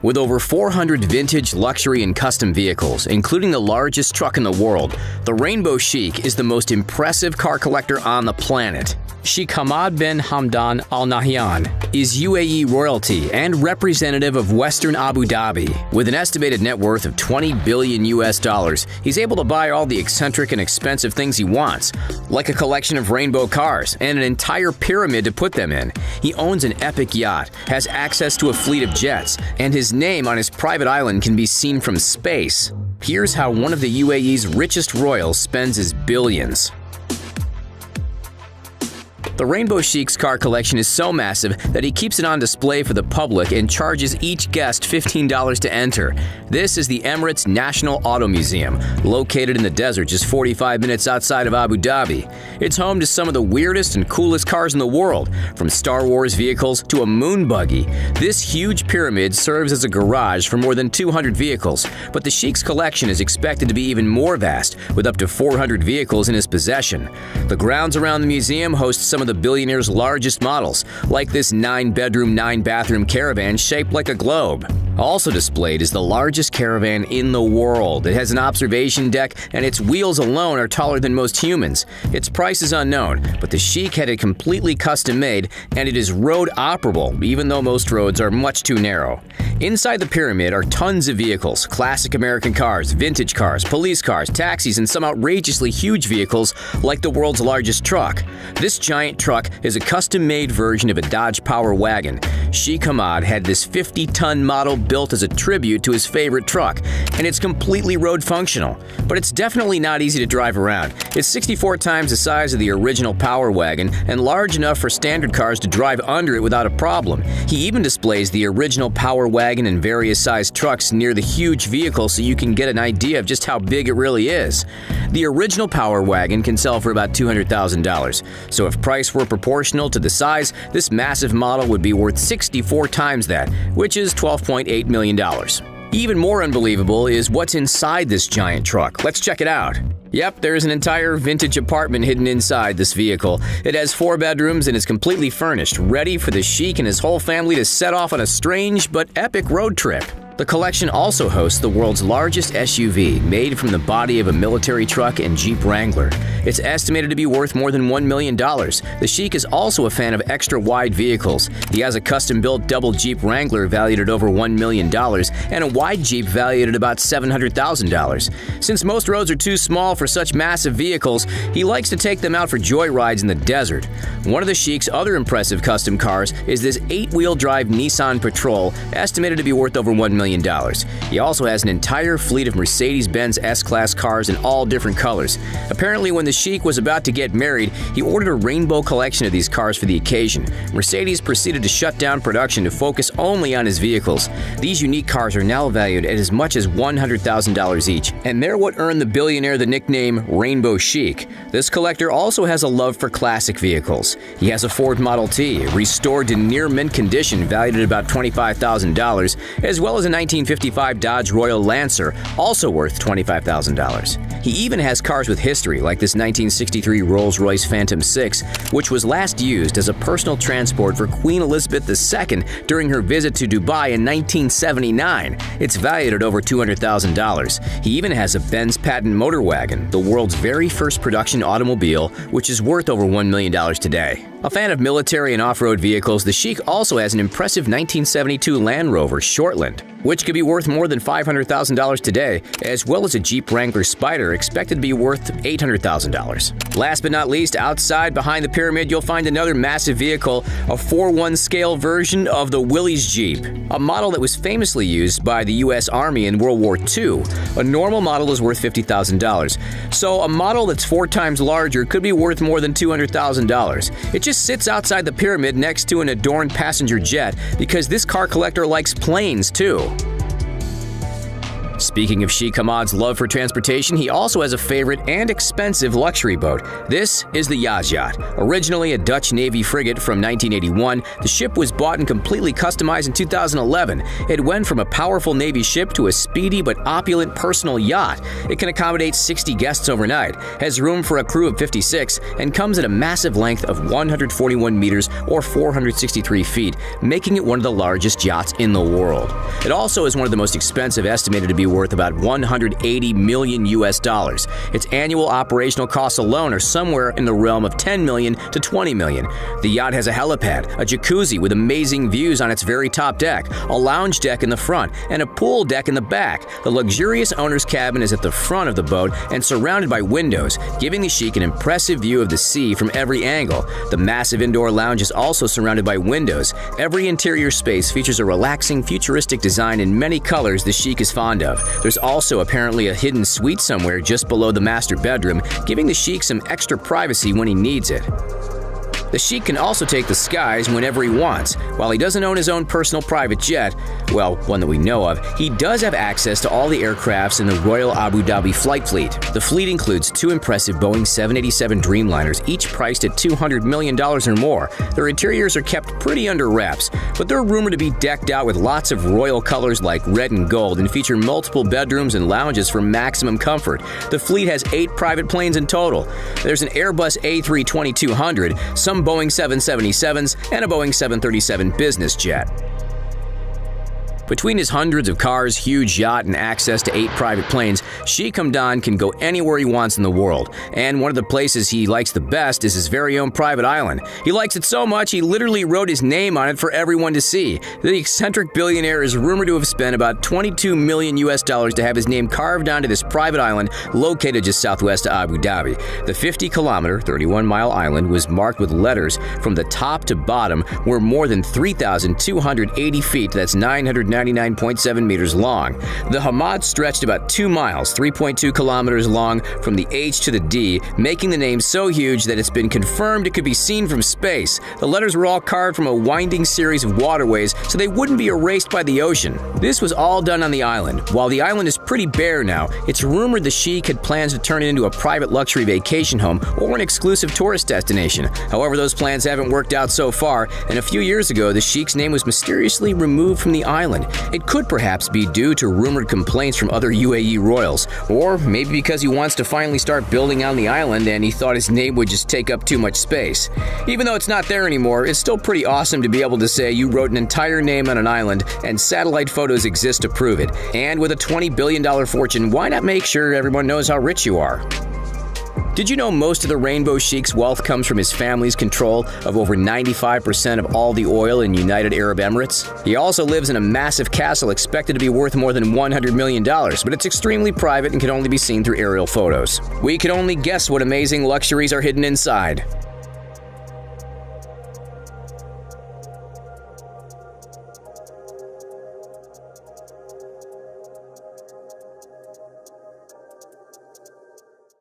With over 400 vintage, luxury, and custom vehicles, including the largest truck in the world, the Rainbow Sheikh is the most impressive car collector on the planet. Sheikh Hamad bin Hamdan Al Nahyan is UAE royalty and representative of Western Abu Dhabi. With an estimated net worth of $20 billion, he's able to buy all the eccentric and expensive things he wants, like a collection of rainbow cars and an entire pyramid to put them in. He owns an epic yacht, has access to a fleet of jets, and his name on his private island can be seen from space. Here's how one of the UAE's richest royals spends his billions. The Rainbow Sheikh's car collection is so massive that he keeps it on display for the public and charges each guest $15 to enter. This is the Emirates National Auto Museum, located in the desert just 45 minutes outside of Abu Dhabi. It's home to some of the weirdest and coolest cars in the world, from Star Wars vehicles to a moon buggy. This huge pyramid serves as a garage for more than 200 vehicles, but the Sheikh's collection is expected to be even more vast, with up to 400 vehicles in his possession. The grounds around the museum host some of the billionaire's largest models, like this 9-bedroom, 9-bathroom caravan shaped like a globe. Also displayed is the largest caravan in the world. It has an observation deck, and its wheels alone are taller than most humans. Its price is unknown, but the Sheikh had it completely custom-made, and it is road-operable, even though most roads are much too narrow. Inside the pyramid are tons of vehicles, classic American cars, vintage cars, police cars, taxis, and some outrageously huge vehicles like the world's largest truck. This giant truck is a custom-made version of a Dodge Power Wagon. Sheikh Hamad had this 50-ton model built as a tribute to his favorite truck, and it's completely road functional. But it's definitely not easy to drive around. It's 64 times the size of the original Power Wagon and large enough for standard cars to drive under it without a problem. He even displays the original Power Wagon and various sized trucks near the huge vehicle so you can get an idea of just how big it really is. The original Power Wagon can sell for about $200,000, so if price were proportional to the size, this massive model would be worth 64 times that, which is $12.8 million. Even more unbelievable is what's inside this giant truck. Let's check it out. Yep, there's an entire vintage apartment hidden inside this vehicle. It has 4 bedrooms and is completely furnished, ready for the Sheikh and his whole family to set off on a strange but epic road trip. The collection also hosts the world's largest SUV, made from the body of a military truck and Jeep Wrangler. It's estimated to be worth more than $1 million. The Sheikh is also a fan of extra-wide vehicles. He has a custom-built double Jeep Wrangler valued at over $1 million and a wide Jeep valued at about $700,000. Since most roads are too small for such massive vehicles, he likes to take them out for joyrides in the desert. One of the Sheikh's other impressive custom cars is this 8-wheel drive Nissan Patrol, estimated to be worth over $1 million. He also has an entire fleet of Mercedes Benz S-class cars in all different colors. Apparently, when the Sheikh was about to get married, he ordered a rainbow collection of these cars for the occasion. Mercedes proceeded to shut down production to focus only on his vehicles. These unique cars are now valued at as much as $100,000 each, and they're what earned the billionaire the nickname Rainbow Sheikh. This collector also has a love for classic vehicles. He has a Ford Model T, restored to near mint condition, valued at about $25,000, as well as a 1955 Dodge Royal Lancer, also worth $25,000. He even has cars with history, like this 1963 Rolls-Royce Phantom 6, which was last used as a personal transport for Queen Elizabeth II during her visit to Dubai in 1979. It's valued at over $200,000. He even has a Benz patent motor wagon, the world's very first production automobile, which is worth over $1 million today. A fan of military and off-road vehicles, the Sheikh also has an impressive 1972 Land Rover Shortland, which could be worth more than $500,000 today, as well as a Jeep Wrangler Spyder expected to be worth $800,000. Last but not least, outside behind the pyramid, you'll find another massive vehicle, a 4:1 scale version of the Willys Jeep, a model that was famously used by the U.S. Army in World War II. A normal model is worth $50,000, so a model that's 4 times larger could be worth more than $200,000. It just sits outside the pyramid next to an adorned passenger jet because this car collector likes planes too. Speaking of Sheikh Hamad's love for transportation, he also has a favorite and expensive luxury boat. This is the Yas Yacht. Originally a Dutch Navy frigate from 1981, the ship was bought and completely customized in 2011. It went from a powerful Navy ship to a speedy but opulent personal yacht. It can accommodate 60 guests overnight, has room for a crew of 56, and comes at a massive length of 141 meters or 463 feet, making it one of the largest yachts in the world. It also is one of the most expensive, estimated to be worth about $180 million US. Its annual operational costs alone are somewhere in the realm of $10 million to $20 million. The yacht has a helipad, a jacuzzi with amazing views on its very top deck, a lounge deck in the front, and a pool deck in the back. The luxurious owner's cabin is at the front of the boat and surrounded by windows, giving the Sheikh an impressive view of the sea from every angle. The massive indoor lounge is also surrounded by windows. Every interior space features a relaxing, futuristic design in many colors the Sheikh is fond of. There's also apparently a hidden suite somewhere just below the master bedroom, giving the Sheikh some extra privacy when he needs it. The Sheikh can also take the skies whenever he wants. While he doesn't own his own personal private jet, well, one that we know of, he does have access to all the aircrafts in the Royal Abu Dhabi flight fleet. The fleet includes 2 impressive Boeing 787 Dreamliners, each priced at $200 million or more. Their interiors are kept pretty under wraps, but they're rumored to be decked out with lots of royal colors like red and gold and feature multiple bedrooms and lounges for maximum comfort. The fleet has 8 private planes in total. There's an Airbus A320-200, some Boeing 777s, and a Boeing 737 business jet. Between his hundreds of cars, huge yacht, and access to 8 private planes, Sheikh Hamdan can go anywhere he wants in the world. And one of the places he likes the best is his very own private island. He likes it so much he literally wrote his name on it for everyone to see. The eccentric billionaire is rumored to have spent about $22 million US to have his name carved onto this private island located just southwest of Abu Dhabi. The 50-kilometer, 31-mile island was marked with letters from the top to bottom were more than 3,280 feet, that's 999.7 meters long. The Hamad stretched about 2 miles, 3.2 kilometers long from the H to the D, making the name so huge that it's been confirmed it could be seen from space. The letters were all carved from a winding series of waterways so they wouldn't be erased by the ocean. This was all done on the island. While the island is pretty bare now, it's rumored the Sheikh had plans to turn it into a private luxury vacation home or an exclusive tourist destination. However, those plans haven't worked out so far, and a few years ago, the Sheikh's name was mysteriously removed from the island. It could perhaps be due to rumored complaints from other UAE royals, or maybe because he wants to finally start building on the island and he thought his name would just take up too much space. Even though it's not there anymore, it's still pretty awesome to be able to say you wrote an entire name on an island and satellite photos exist to prove it. And with a $20 billion fortune, why not make sure everyone knows how rich you are? Did you know most of the Rainbow Sheikh's wealth comes from his family's control of over 95% of all the oil in United Arab Emirates? He also lives in a massive castle expected to be worth more than $100 million, but it's extremely private and can only be seen through aerial photos. We can only guess what amazing luxuries are hidden inside.